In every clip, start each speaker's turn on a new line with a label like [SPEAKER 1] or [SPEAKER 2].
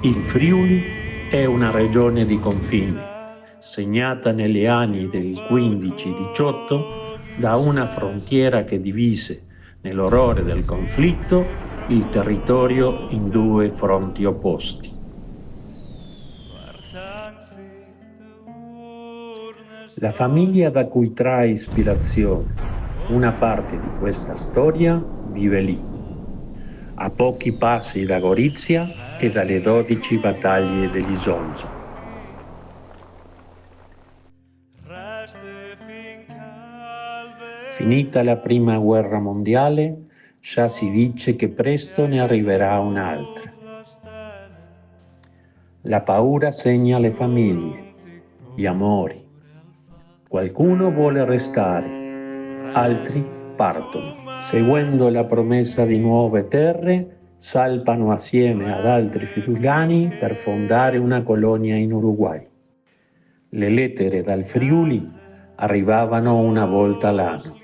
[SPEAKER 1] Il Friuli è una regione di confine, segnata negli anni del 15-18 da una frontiera che divise, nell'orrore del conflitto, il territorio in due fronti opposti. La famiglia da cui trae ispirazione una parte di questa storia vive lì, a pochi passi da Gorizia e dalle 12 battaglie dell'Isonzo. Finita la prima guerra mondiale, già si dice che presto ne arriverà un'altra. La paura segna le famiglie, gli amori. Qualcuno vuole restare, altri partono. Seguendo la promessa di nuove terre, salpano assieme ad altri friulani per fondare una colonia in Uruguay. Le lettere dal Friuli arrivavano una volta all'anno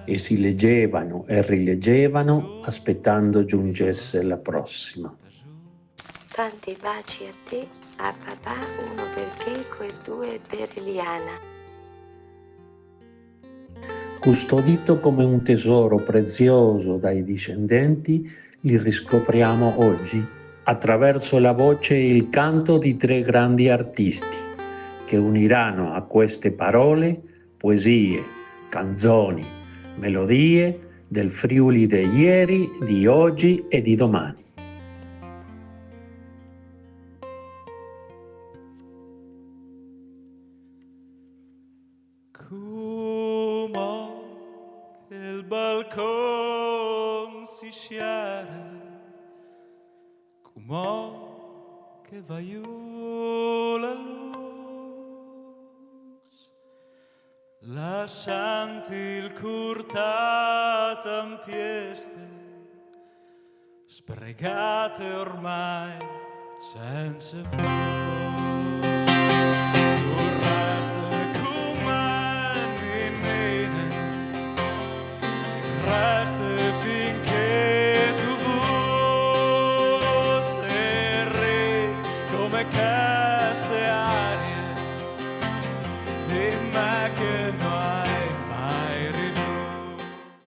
[SPEAKER 1] e si leggevano e rileggevano aspettando giungesse la prossima.
[SPEAKER 2] Tanti baci a te, a papà, uno per Checo e due per Eliana.
[SPEAKER 1] Custodito come un tesoro prezioso dai discendenti, li riscopriamo oggi attraverso la voce e il canto di tre grandi artisti che uniranno a queste parole poesie, canzoni, melodie del Friuli di ieri, di oggi e di domani.
[SPEAKER 3] Come che il balcone si sciara, come che va giù la luce, lascianti il curtato in pieste, spregate ormai senza fuoco.